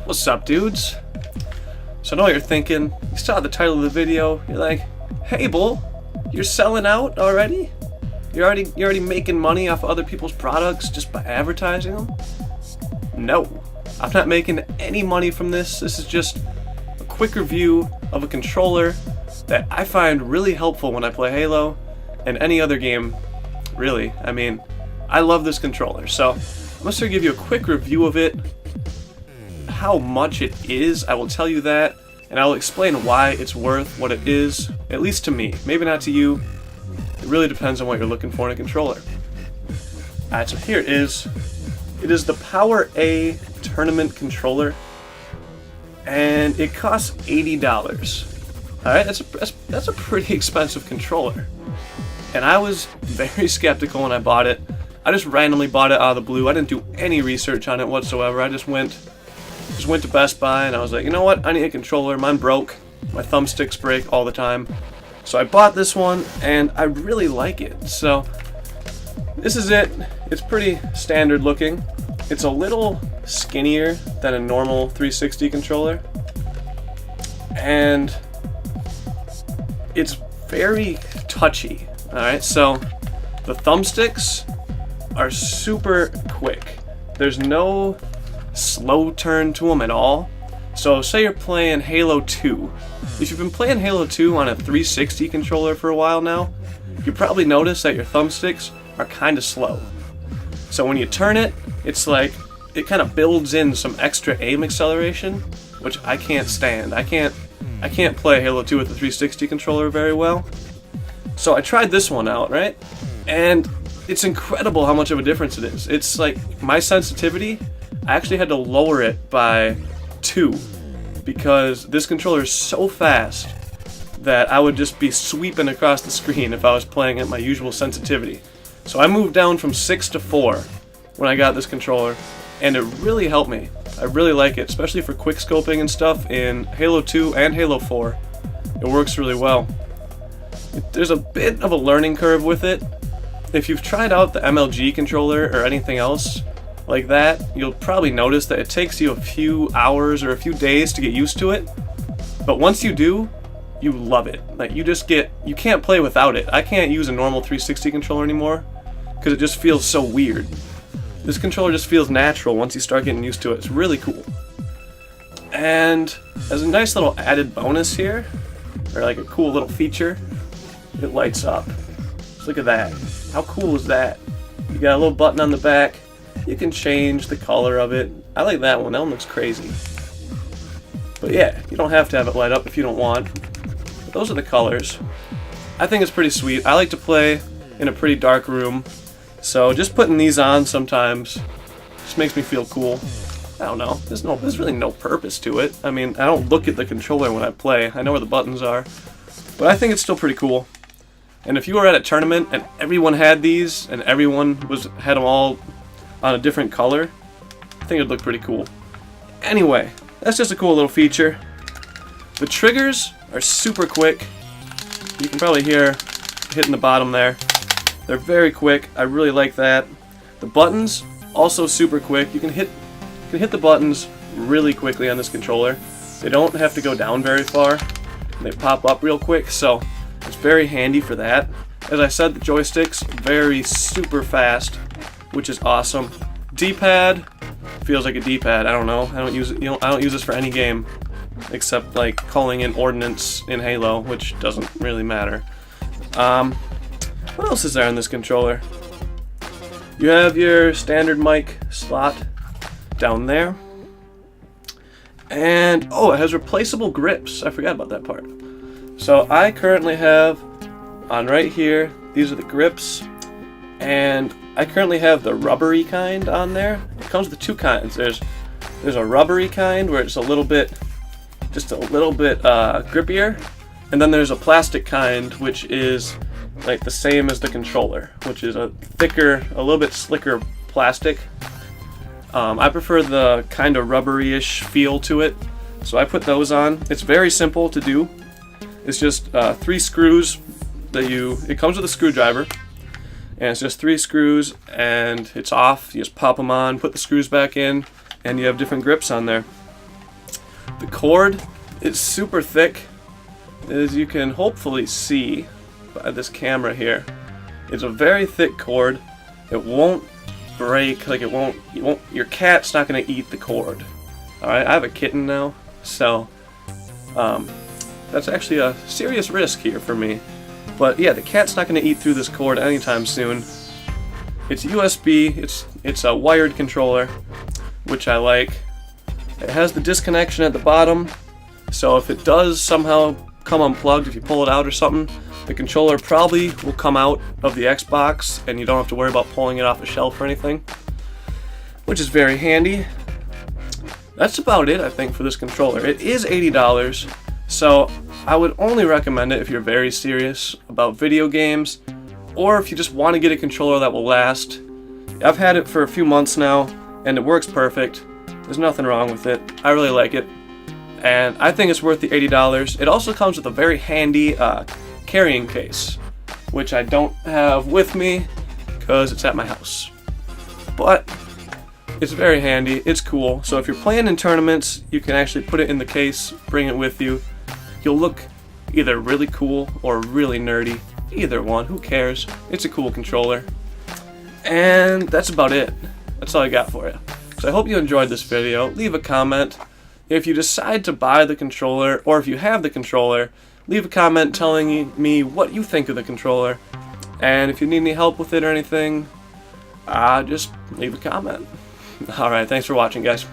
What's up, dudes? So I know what you're thinking. You saw the title of the video. You're like, HAble, you're selling out already? You're already making money off of other people's products just by advertising them? No, I'm not making any money from this. This is just a quick review of a controller that I find really helpful when I play Halo and any other game, really. I mean, I love this controller. So I'm just going to give you a quick review of it. How much it is, I will tell you that, and I'll explain why it's worth what it is, at least to me. Maybe not to you. It really depends on what you're looking for in a controller. Alright, so here it is. It is the Power A tournament controller, and it costs $80. Alright, that's a pretty expensive controller. And I was very skeptical when I bought it. I just randomly bought it out of the blue. I didn't do any research on it whatsoever. I just went to Best Buy and I was like, you know what, I need a controller. Mine broke. My thumbsticks break all the time. So I bought this one and I really like it. So this is it. It's pretty standard looking. It's a little skinnier than a normal 360 controller. And it's very touchy. Alright, so the thumbsticks are super quick. There's no slow turn to them at all. So say you're playing Halo 2. If you've been playing Halo 2 on a 360 controller for a while now, you probably notice that your thumbsticks are kind of slow. So when you turn it, it's like it kind of builds in some extra aim acceleration, which I can't stand. I can't play Halo 2 with a 360 controller very well. So I tried this one out, right? And it's incredible how much of a difference it is. It's like my sensitivity, I actually had to lower it by 2 because this controller is so fast that I would just be sweeping across the screen if I was playing at my usual sensitivity. So I moved down from 6 to 4 when I got this controller, and it really helped me. I really like it, especially for quick scoping and stuff in Halo 2 and Halo 4. It works really well. There's a bit of a learning curve with it. If you've tried out the MLG controller or anything else like that, you'll probably notice that it takes you a few hours or a few days to get used to it. But once you do, you love it. Like you can't play without it. I can't use a normal 360 controller anymore because it just feels so weird. This controller just feels natural once you start getting used to it. It's really cool. And as a nice little added bonus here, or like a cool little feature, it lights up. Just look at that. How cool is that? You got a little button on the back. You can change the color of it. I like that one. That one looks crazy. But yeah, you don't have to have it light up if you don't want. But those are the colors. I think it's pretty sweet. I like to play in a pretty dark room, so just putting these on sometimes just makes me feel cool. I don't know. There's really no purpose to it. I mean, I don't look at the controller when I play. I know where the buttons are. But I think it's still pretty cool. And if you were at a tournament and everyone had these and everyone had them all on a different color, I think it'd look pretty cool. Anyway, that's just a cool little feature. The triggers are super quick. You can probably hear hitting the bottom there. They're very quick. I really like that. The buttons also super quick. You can hit the buttons really quickly on this controller. They don't have to go down very far. They pop up real quick, so it's very handy for that. As I said, the joystick's very super fast, which is awesome. D-pad feels like a D-pad. I don't know. I don't use it. I don't use this for any game except like calling in ordnance in Halo, which doesn't really matter. What else is there on this controller? You have your standard mic slot down there. And, oh, it has replaceable grips. I forgot about that part. So I currently have, on right here, these are the grips. And I currently have the rubbery kind on there. It comes with two kinds. There's a rubbery kind where it's just a little bit grippier. And then there's a plastic kind which is like the same as the controller, which is a thicker, a little bit slicker plastic. I prefer the kind of rubbery-ish feel to it, so I put those on. It's very simple to do. It's just 3 screws it comes with a screwdriver, and it's just 3 screws, and it's off. You just pop them on, put the screws back in, and you have different grips on there. The cord is super thick, as you can hopefully see by this camera here. It's a very thick cord. It won't break, like your cat's not gonna eat the cord. Alright, I have a kitten now, so that's actually a serious risk here for me. But yeah, the cat's not gonna eat through this cord anytime soon. It's USB, it's a wired controller, which I like. It has the disconnection at the bottom, so if it does somehow come unplugged, if you pull it out or something, the controller probably will come out of the Xbox and you don't have to worry about pulling it off a shelf or anything, which is very handy. That's about it, I think, for this controller. It is $80, so I would only recommend it if you're very serious about video games, or if you just want to get a controller that will last. I've had it for a few months now, and it works perfect. There's nothing wrong with it. I really like it, and I think it's worth the $80. It also comes with a very handy carrying case, which I don't have with me because it's at my house. But it's very handy, it's cool, so if you're playing in tournaments, you can actually put it in the case, bring it with you. You'll look either really cool or really nerdy. Either one, who cares? It's a cool controller. And that's about it. That's all I got for you. So I hope you enjoyed this video. Leave a comment. If you decide to buy the controller, or if you have the controller, leave a comment telling me what you think of the controller. And if you need any help with it or anything, just leave a comment. Alright, thanks for watching, guys.